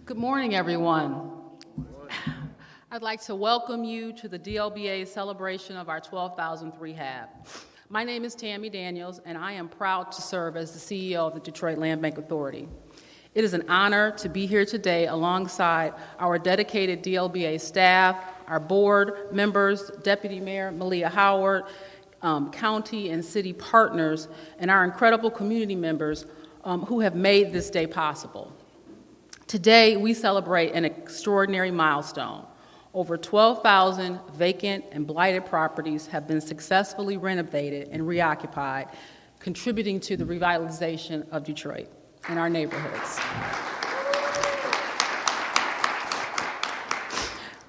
Good morning, everyone. I'd like to welcome you to the DLBA celebration of our 12,000th rehab. My name is Tammy Daniels, and I am proud to serve as the CEO of the Detroit Land Bank Authority. It is an honor to be here today alongside our dedicated DLBA staff, our board members, Deputy Mayor Malia Howard, county and city partners, and our incredible community members who have made this day possible. Today, we celebrate an extraordinary milestone. Over 12,000 vacant and blighted properties have been successfully renovated and reoccupied, contributing to the revitalization of Detroit and our neighborhoods.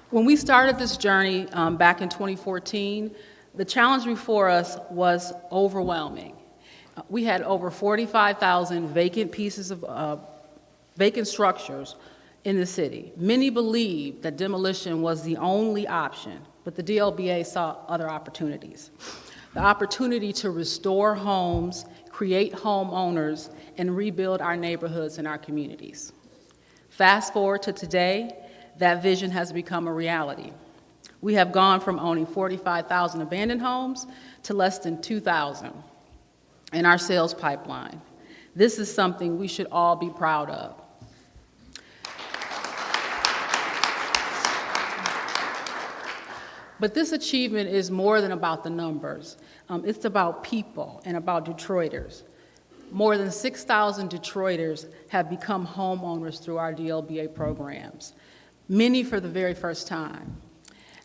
When we started this journey back in 2014, the challenge before us was overwhelming. We had over 45,000 vacant pieces of vacant structures in the city. Many believed that demolition was the only option, but the DLBA saw other opportunities. The opportunity to restore homes, create homeowners, and rebuild our neighborhoods and our communities. Fast forward to today, that vision has become a reality. We have gone from owning 45,000 abandoned homes to less than 2,000 in our sales pipeline. This is something we should all be proud of. But this achievement is more than about the numbers. It's about people and about Detroiters. More than 6,000 Detroiters have become homeowners through our DLBA programs, many for the very first time.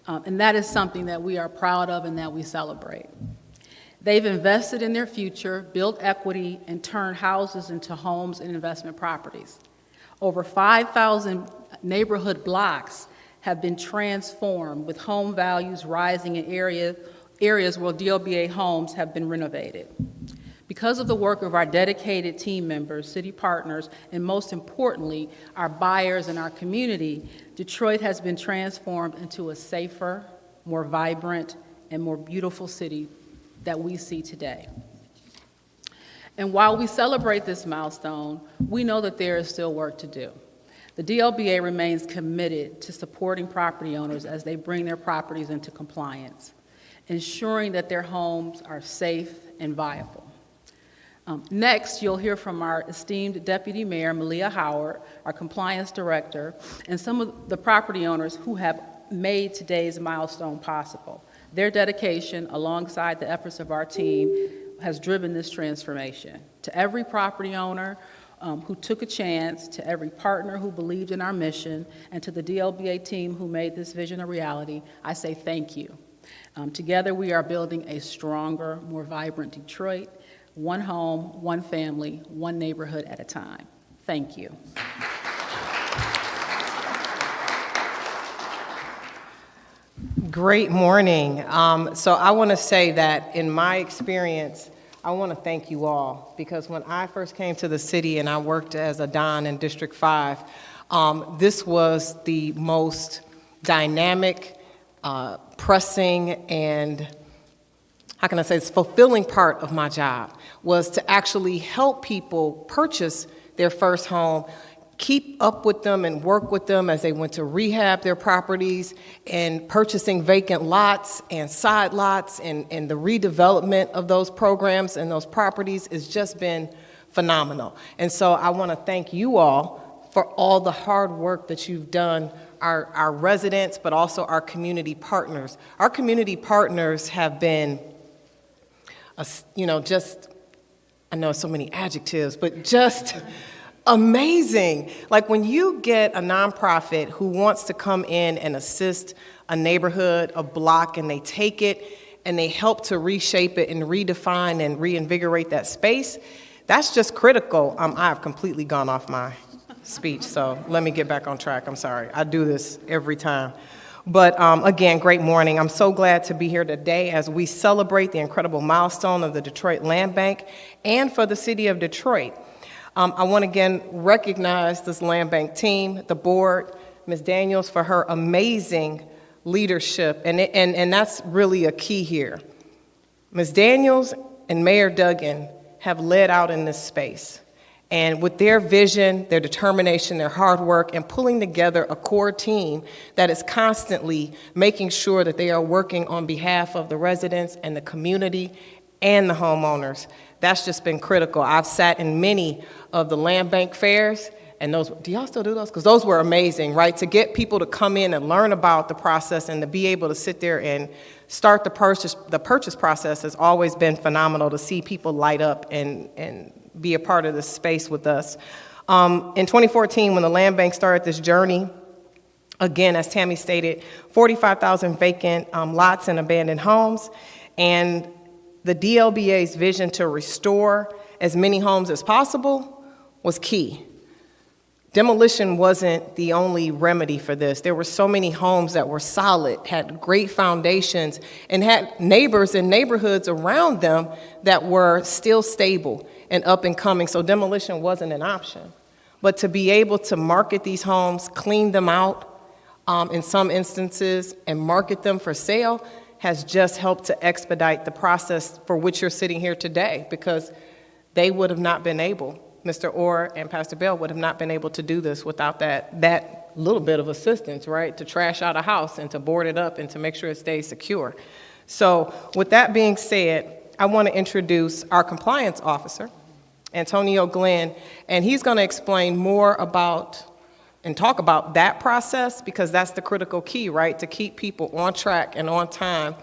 And that is something that we are proud of and that we celebrate. They've invested in their future, built equity, and turned houses into homes and investment properties. Over 5,000 neighborhood blocks have been transformed, with home values rising in areas where DLBA homes have been renovated. Because of the work of our dedicated team members, city partners, and most importantly, our buyers and our community, Detroit has been transformed into a safer, more vibrant, and more beautiful city that we see today. And while we celebrate this milestone, we know that there is still work to do. The DLBA remains committed to supporting property owners as they bring their properties into compliance, ensuring that their homes are safe and viable. Next, you'll hear from our esteemed Deputy Mayor, Malia Howard, our Compliance Director, and some of the property owners who have made today's milestone possible. Their dedication, alongside the efforts of our team, has driven this transformation. To every property owner who took a chance, to every partner who believed in our mission, and to the DLBA team who made this vision a reality, I say thank you. Together, we are building a stronger, more vibrant Detroit, one home, one family, one neighborhood at a time. Thank you. Great morning. So I want to say that in my experience, I want to thank you all, because when I first came to the city and I worked as a Don in District 5, this was the most dynamic, pressing, and how can I say this, fulfilling part of my job, was to actually help people purchase their first home, keep up with them and work with them as they went to rehab their properties, and purchasing vacant lots and side lots, and the redevelopment of those programs and those properties has just been phenomenal. And so I want to thank you all for all the hard work that you've done, our residents, but also our community partners. Our community partners have been, just, I know so many adjectives, but just amazing. Like when you get a nonprofit who wants to come in and assist a neighborhood, a block, and they take it and they help to reshape it and redefine and reinvigorate that space, that's just critical. I have completely gone off my speech, so let me get back on track. I'm sorry. I do this every time. But again, great morning. I'm so glad to be here today as we celebrate the incredible milestone of the Detroit Land Bank and for the city of Detroit. I want to again recognize this Land Bank team, the board, Ms. Daniels, for her amazing leadership, and that's really a key here. Ms. Daniels and Mayor Duggan have led out in this space, And with their vision, their determination, their hard work, and pulling together a core team that is constantly making sure that they are working on behalf of the residents and the community and the homeowners, that's just been critical. I've sat in many of the land bank fairs, and those, do y'all still do those? Because those were amazing, right? To get people to come in and learn about the process and to be able to sit there and start the purchase process has always been phenomenal to see people light up and be a part of this space with us. In 2014, when the land bank started this journey, again, as Tammy stated, 45,000 vacant lots and abandoned homes, and the DLBA's vision to restore as many homes as possible was key. Demolition wasn't the only remedy for this. There were so many homes that were solid, had great foundations, and had neighbors and neighborhoods around them that were still stable and up and coming, so demolition wasn't an option. But to be able to market these homes, clean them out in some instances, and market them for sale has just helped to expedite the process for which you're sitting here today, because they would have not been able, Mr. Orr and Pastor Bell would have not been able to do this without that little bit of assistance, right, to trash out a house and to board it up and to make sure it stays secure. So with that being said, I want to introduce our compliance officer, Antonio Glenn, and he's going to explain more about and talk about that process, because that's the critical key, right, to keep people on track and on time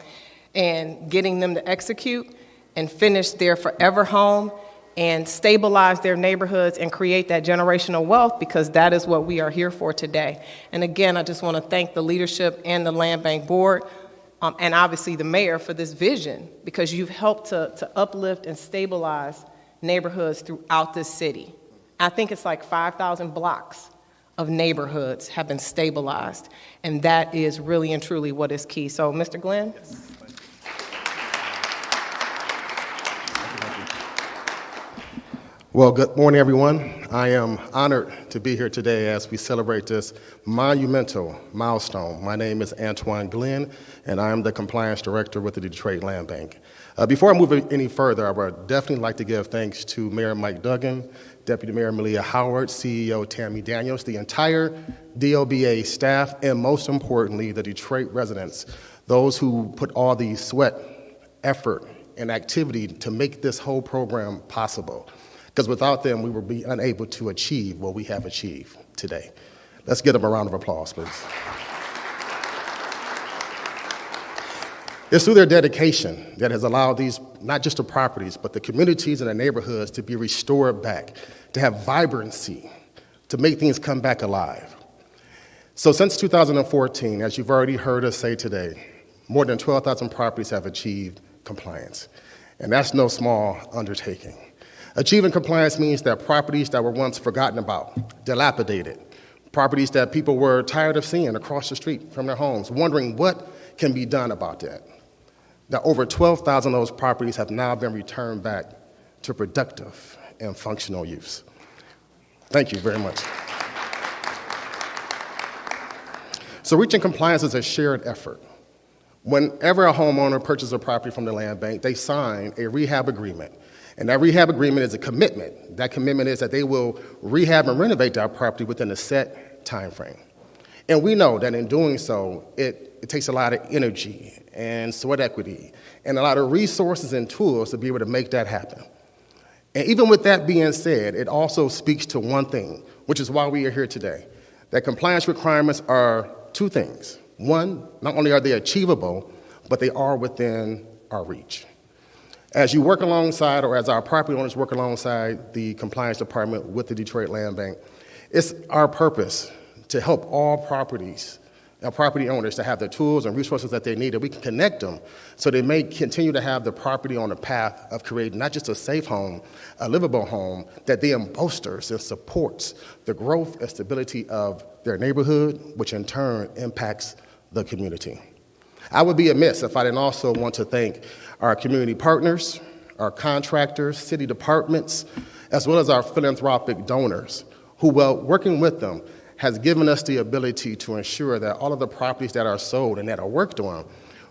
and getting them to execute and finish their forever home and stabilize their neighborhoods and create that generational wealth, because that is what we are here for today. And again, I just want to thank the leadership and the Land Bank Board, and obviously the mayor for this vision, because you've helped to uplift and stabilize neighborhoods throughout this city. I think it's like 5,000 blocks of neighborhoods have been stabilized, and that is really and truly what is key. So, Mr. Glenn? Yes. Well, good morning, everyone. I am honored to be here today as we celebrate this monumental milestone. My name is Antoine Glenn, and I am the Compliance Director with the Detroit Land Bank. Before I move any further, I would definitely like to give thanks to Mayor Mike Duggan, Deputy Mayor Malia Howard, CEO Tammy Daniels, the entire DLBA staff, and most importantly, the Detroit residents, those who put all the sweat, effort, and activity to make this whole program possible. Because without them, we would be unable to achieve what we have achieved today. Let's give them a round of applause, please. It's through their dedication that has allowed these, not just the properties, but the communities and the neighborhoods to be restored back, to have vibrancy, to make things come back alive. So since 2014, as you've already heard us say today, more than 12,000 properties have achieved compliance. And that's no small undertaking. Achieving compliance means that properties that were once forgotten about, dilapidated, properties that people were tired of seeing across the street from their homes, wondering what can be done about that. Now, over 12,000 of those properties have now been returned back to productive and functional use. Thank you very much. So reaching compliance is a shared effort. Whenever a homeowner purchases a property from the land bank, they sign a rehab agreement. And that rehab agreement is a commitment. That commitment is that they will rehab and renovate that property within a set time frame. And we know that in doing so, it takes a lot of energy and sweat equity and a lot of resources and tools to be able to make that happen. And even with that being said, it also speaks to one thing, which is why we are here today, that compliance requirements are two things. One, not only are they achievable, but they are within our reach. As you work alongside, or as our property owners work alongside the compliance department with the Detroit Land Bank, it's our purpose to help all property owners to have the tools and resources that they need, that we can connect them so they may continue to have the property on the path of creating not just a safe home, a livable home, that then bolsters and supports the growth and stability of their neighborhood, which in turn impacts the community. I would be amiss if I didn't also want to thank our community partners, our contractors, city departments, as well as our philanthropic donors, who, while working with them, has given us the ability to ensure that all of the properties that are sold and that are worked on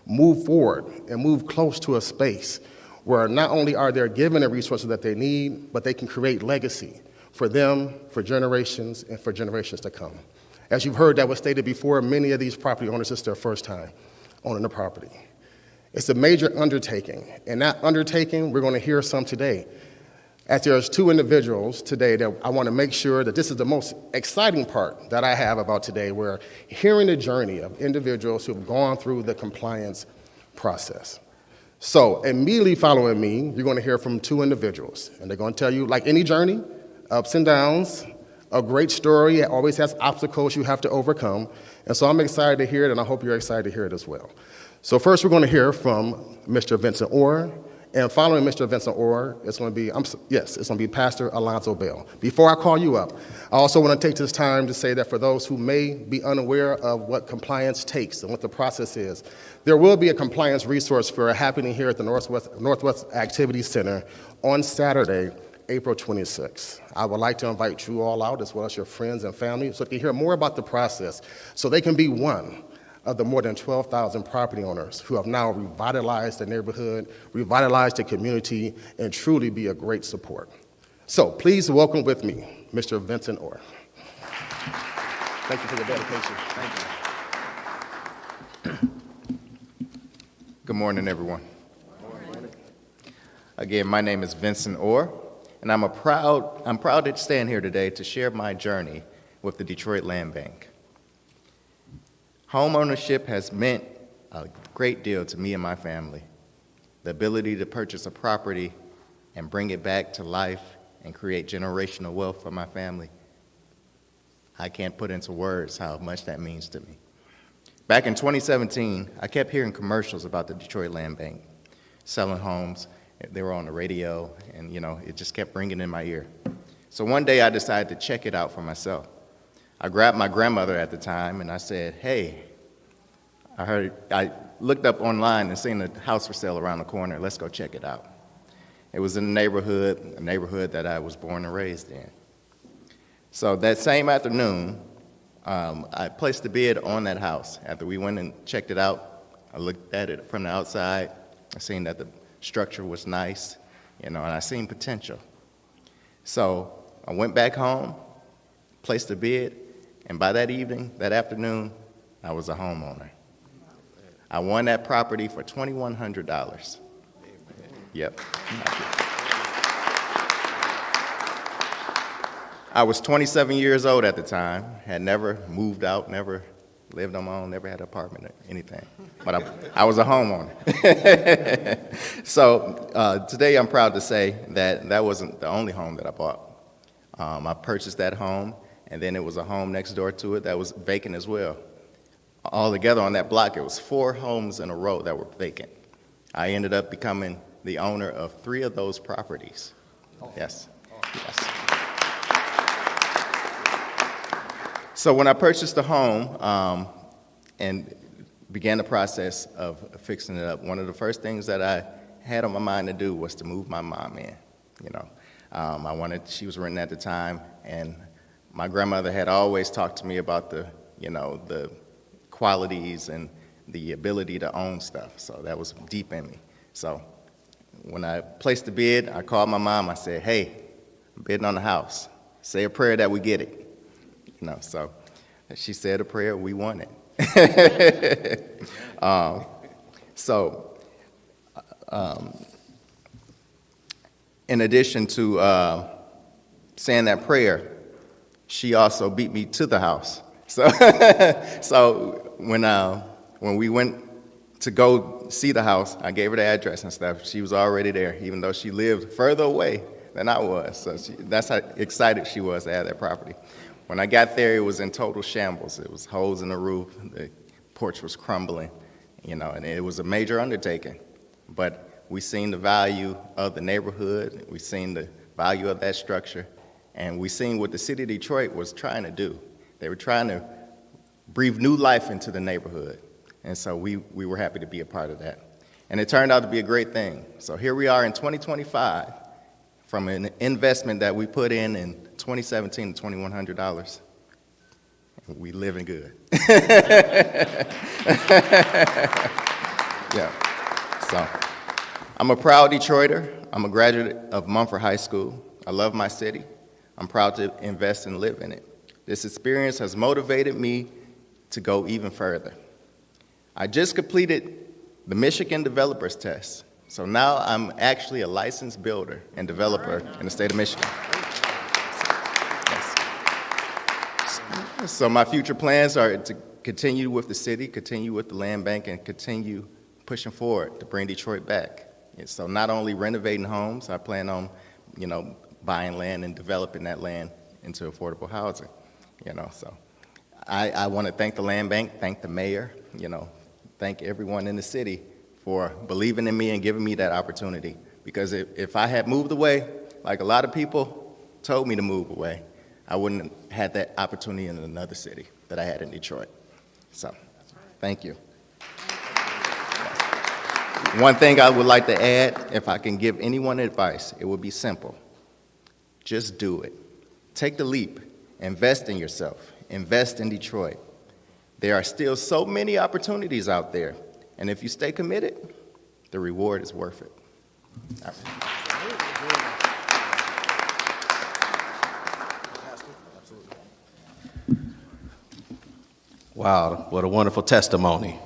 move forward and move close to a space where not only are they given the resources that they need, but they can create legacy for them, for generations, and for generations to come. As you've heard that was stated before, many of these property owners, it's their first time owning the property. It's a major undertaking, and that undertaking, we're going to hear some today. As there's two individuals today that I want to make sure that this is the most exciting part that I have about today, where hearing the journey of individuals who have gone through the compliance process. So immediately following me, you're going to hear from two individuals, and they're going to tell you, like any journey, ups and downs, a great story. It always has obstacles you have to overcome. And so I'm excited to hear it, and I hope you're excited to hear it as well. So first, we're going to hear from Mr. Vincent Orr, and following Mr. Vincent Orr, it's going to be Pastor Alonzo Bell. Before I call you up, I also want to take this time to say that for those who may be unaware of what compliance takes and what the process is, there will be a compliance resource fair happening here at the Northwest Activity Center on Saturday, April 26th. I would like to invite you all out, as well as your friends and family, so they can hear more about the process, so they can be one of the more than 12,000 property owners who have now revitalized the neighborhood, revitalized the community, and truly be a great support. So please welcome with me, Mr. Vincent Orr. Thank you for your dedication. Thank you. Good morning, everyone. Good morning. Again, my name is Vincent Orr, and I'm proud to stand here today to share my journey with the Detroit Land Bank. Home ownership has meant a great deal to me and my family. The ability to purchase a property and bring it back to life and create generational wealth for my family. I can't put into words how much that means to me. Back in 2017, I kept hearing commercials about the Detroit Land Bank, selling homes. They were on the radio, and it just kept ringing in my ear. So one day I decided to check it out for myself. I grabbed my grandmother at the time, and I said, hey, I looked up online and seen a house for sale around the corner. Let's go check it out. It was in a neighborhood that I was born and raised in. So that same afternoon, I placed a bid on that house. After we went and checked it out, I looked at it from the outside. I seen that the structure was nice, and I seen potential. So I went back home, placed a bid, and by that afternoon, I was a homeowner. I won that property for $2,100. Yep. I was 27 years old at the time, had never moved out, never lived on my own, never had an apartment or anything. But I was a homeowner. So today I'm proud to say that wasn't the only home that I bought. I purchased that home, and then it was a home next door to it that was vacant as well. All together on that block, it was 4 homes in a row that were vacant. I ended up becoming the owner of 3 of those properties. Yes. Yes. So when I purchased the home and began the process of fixing it up, one of the first things that I had on my mind to do was to move my mom in. She was renting at the time, and my grandmother had always talked to me about the qualities and the ability to own stuff. So that was deep in me. So when I placed the bid, I called my mom. I said, hey, I'm bidding on the house. Say a prayer that we get it. So she said a prayer, we won it. In addition to saying that prayer, she also beat me to the house. So when we went to go see the house, I gave her the address and stuff. She was already there, even though she lived further away than I was. So that's how excited she was to have that property. When I got there, it was in total shambles. It was holes in the roof. The porch was crumbling, and it was a major undertaking. But we seen the value of the neighborhood. We seen the value of that structure. And we seen what the city of Detroit was trying to do. They were trying to breathe new life into the neighborhood. And so we were happy to be a part of that. And it turned out to be a great thing. So here we are in 2025, from an investment that we put in 2017 to $2,100. We living good. Yeah. So I'm a proud Detroiter. I'm a graduate of Mumford High School. I love my city. I'm proud to invest and live in it. This experience has motivated me to go even further. I just completed the Michigan Developers Test, so now I'm actually a licensed builder and developer in the state of Michigan. Yes. So my future plans are to continue with the city, continue with the land bank, and continue pushing forward to bring Detroit back. And so not only renovating homes, I plan on, buying land and developing that land into affordable housing. So I want to thank the land bank, thank the mayor, thank everyone in the city for believing in me and giving me that opportunity. Because if I had moved away, like a lot of people told me to move away, I wouldn't have had that opportunity in another city that I had in Detroit. So, thank you. One thing I would like to add, if I can give anyone advice, it would be simple. Just do it. Take the leap. Invest in yourself. Invest in Detroit. There are still so many opportunities out there, and if you stay committed, the reward is worth it. All right. Wow, what a wonderful testimony.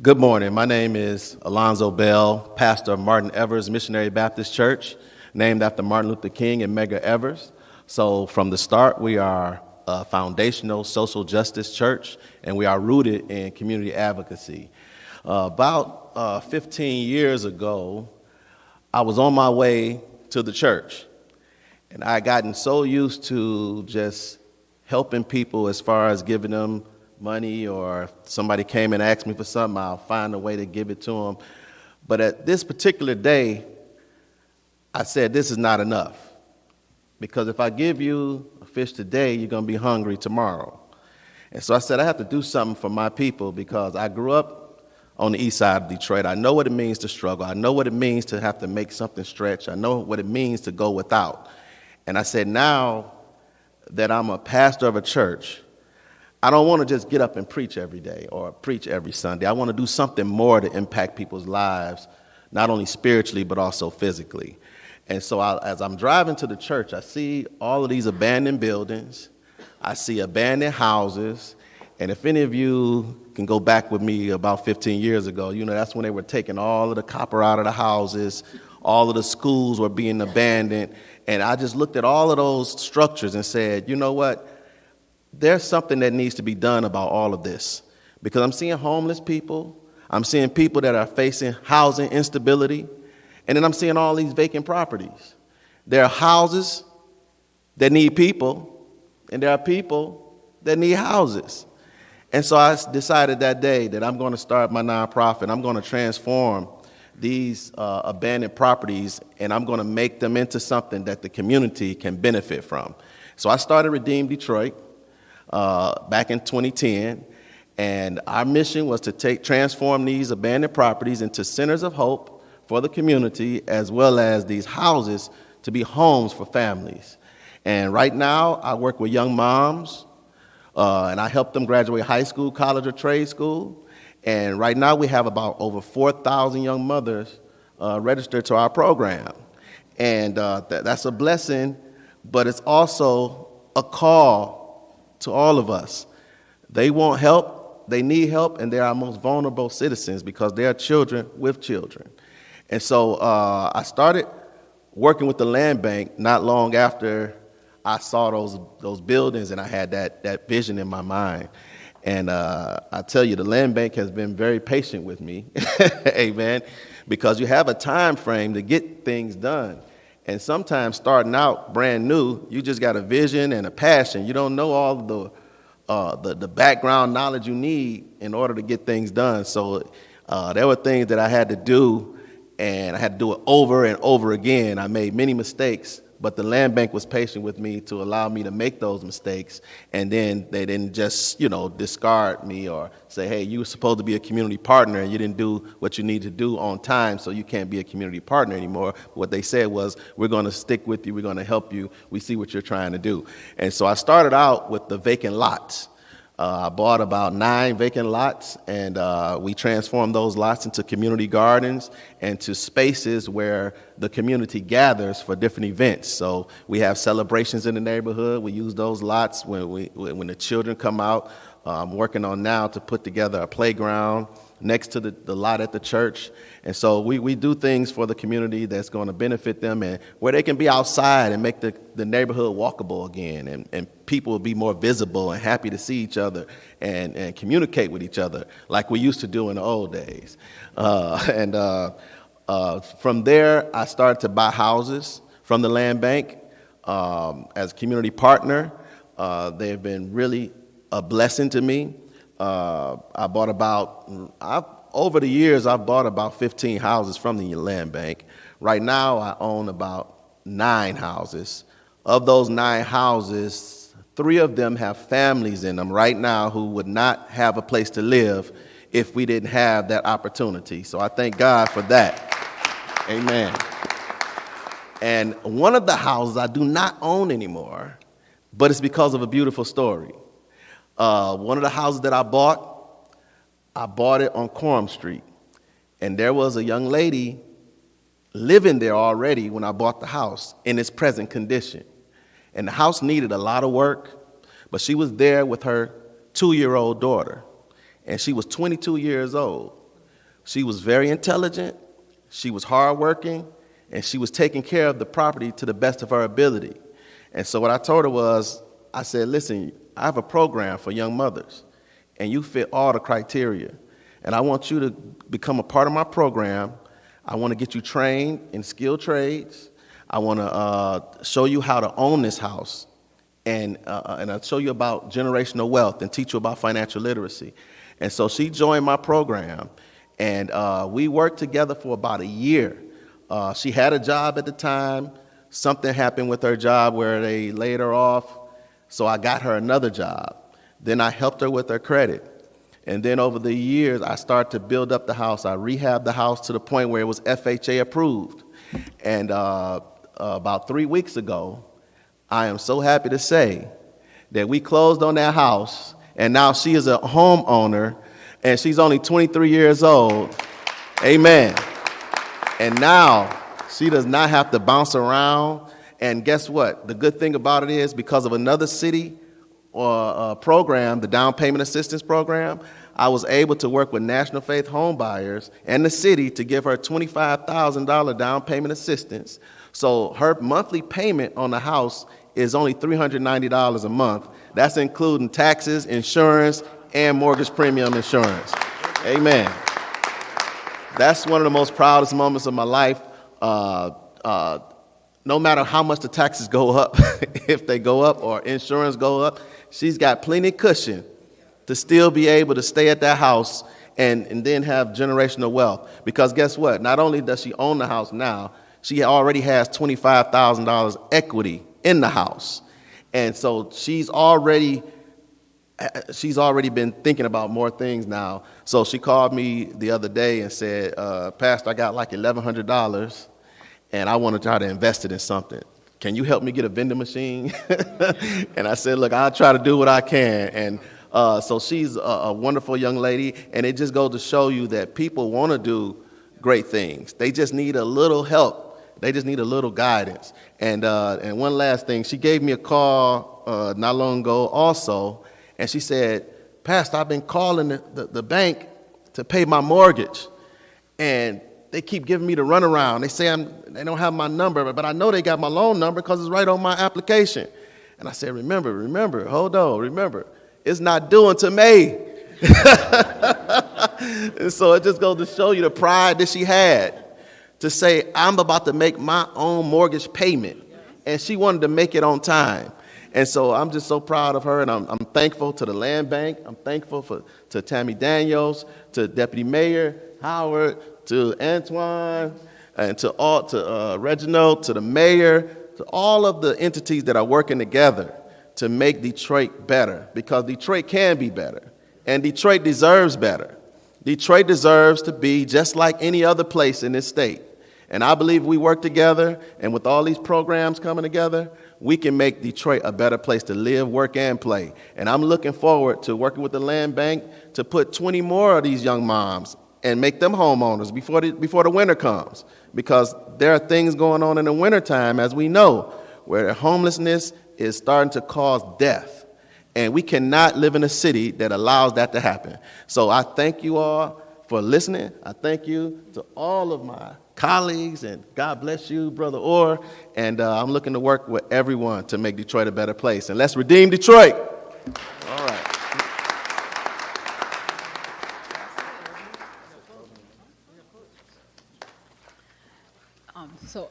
Good morning. My name is Alonzo Bell, pastor of Martin Evers Missionary Baptist Church, named after Martin Luther King and Medgar Evers. So from the start, we are a foundational social justice church, and we are rooted in community advocacy. About 15 years ago, I was on my way to the church, and I had gotten so used to just helping people as far as giving them money, or if somebody came and asked me for something, I'll find a way to give it to them. But at this particular day, I said, this is not enough. Because if I give you a fish today, you're going to be hungry tomorrow. And so I said, I have to do something for my people, because I grew up on the east side of Detroit. I know what it means to struggle. I know what it means to have to make something stretch. I know what it means to go without. And I said, now that I'm a pastor of a church, I don't want to just get up and preach every day or preach every Sunday. I want to do something more to impact people's lives, not only spiritually, but also physically. And so as I'm driving to the church, I see all of these abandoned buildings. I see abandoned houses. And if any of you can go back with me about 15 years ago, that's when they were taking all of the copper out of the houses. All of the schools were being abandoned. And I just looked at all of those structures and said, you know what? There's something that needs to be done about all of this. Because I'm seeing homeless people. I'm seeing people that are facing housing instability. And then I'm seeing all these vacant properties. There are houses that need people, and there are people that need houses. And so I decided that day that I'm going to start my nonprofit. I'm going to transform these abandoned properties, and I'm going to make them into something that the community can benefit from. So I started Redeem Detroit back in 2010, and our mission was to transform these abandoned properties into centers of hope for the community, as well as these houses to be homes for families. And right now, I work with young moms, and I help them graduate high school, college, or trade school. And right now, we have about over 4,000 young mothers registered to our program. And that's a blessing, but it's also a call to all of us. They want help, they need help, and they're our most vulnerable citizens because they are children with children. And so I started working with the land bank not long after I saw those buildings, and I had that vision in my mind. And I tell you, the land bank has been very patient with me, amen, because you have a time frame to get things done. And sometimes starting out brand new, you just got a vision and a passion. You don't know all of the background knowledge you need in order to get things done. So there were things that I had to do, and I had to do it over and over again. I made many mistakes, but the land bank was patient with me to allow me to make those mistakes. And then they didn't just, discard me or say, hey, you were supposed to be a community partner and you didn't do what you need to do on time, so you can't be a community partner anymore. What they said was, we're going to stick with you. We're going to help you. We see what you're trying to do. And so I started out with the vacant lots. I bought about 9 vacant lots, and we transformed those lots into community gardens and to spaces where the community gathers for different events. So we have celebrations in the neighborhood. We use those lots when the children come out. I'm working on now to put together a playground next to the lot at the church. And so we do things for the community that's going to benefit them and where they can be outside and make the neighborhood walkable again, and people will be more visible and happy to see each other and communicate with each other like we used to do in the old days. From there, I started to buy houses from the land bank as a community partner. They've been really a blessing to me. Over the years, I've bought about 15 houses from the land bank. Right now, I own about 9 houses. Of those 9 houses, 3 of them have families in them right now who would not have a place to live if we didn't have that opportunity. So I thank God for that. Amen. And one of the houses I do not own anymore, but it's because of a beautiful story. One of the houses that I bought it on Coram Street. And there was a young lady living there already when I bought the house in its present condition. And the house needed a lot of work, but she was there with her 2-year-old daughter. And she was 22 years old. She was very intelligent, she was hardworking, and she was taking care of the property to the best of her ability. And so what I told her was, I said, listen, I have a program for young mothers, and you fit all the criteria. And I want you to become a part of my program. I want to get you trained in skilled trades. I want to show you how to own this house, and I'll show you about generational wealth and teach you about financial literacy. And so she joined my program, and we worked together for about a year. She had a job at the time. Something happened with her job where they laid her off, so I got her another job. Then I helped her with her credit. And then over the years, I started to build up the house. I rehabbed the house to the point where it was FHA approved. And about 3 weeks ago, I am so happy to say that we closed on that house, and now she is a homeowner, and she's only 23 years old. Amen. And now she does not have to bounce around. And guess what? The good thing about it is, because of another city or program, the down payment assistance program, I was able to work with National Faith Home Buyers and the city to give her $25,000 down payment assistance. So her monthly payment on the house is only $390 a month. That's including taxes, insurance, and mortgage premium insurance. Amen. That's one of the most proudest moments of my life. No matter how much the taxes go up, if they go up or insurance go up, she's got plenty of cushion to still be able to stay at that house and then have generational wealth. Because guess what? Not only does she own the house now, she already has $25,000 equity in the house. And so she's already been thinking about more things now. So she called me the other day and said, Pastor, I got like $1,100. And I want to try to invest it in something. Can you help me get a vending machine? And I said, look, I'll try to do what I can. And so she's a wonderful young lady. And it just goes to show you that people want to do great things. They just need a little help. They just need a little guidance. And one last thing, she gave me a call not long ago also. And she said, Pastor, I've been calling the bank to pay my mortgage. And they keep giving me the runaround. They say they don't have my number, but I know they got my loan number because it's right on my application. And I said, remember, hold on, remember, it's not due until May. And so it just goes to show you the pride that she had to say, I'm about to make my own mortgage payment. And she wanted to make it on time. And so I'm just so proud of her, and I'm thankful to the land bank. I'm thankful to Tammy Daniels, to Deputy Mayor Howard, to Antoine, and to Reginald, to the mayor, to all of the entities that are working together to make Detroit better, because Detroit can be better, and Detroit deserves better. Detroit deserves to be just like any other place in this state. And I believe we work together, and with all these programs coming together, we can make Detroit a better place to live, work, and play. And I'm looking forward to working with the land bank to put 20 more of these young moms and make them homeowners before the winter comes. Because there are things going on in the wintertime, as we know, where homelessness is starting to cause death. And we cannot live in a city that allows that to happen. So I thank you all for listening. I thank you to all of my colleagues, and God bless you, Brother Orr. And I'm looking to work with everyone to make Detroit a better place. And let's redeem Detroit. All right. So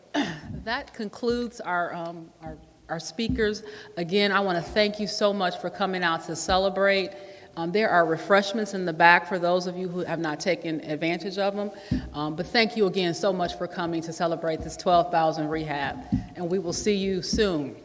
that concludes our speakers. Again, I want to thank you so much for coming out to celebrate. There are refreshments in the back for those of you who have not taken advantage of them. But thank you again so much for coming to celebrate this 12,000 rehab. And we will see you soon.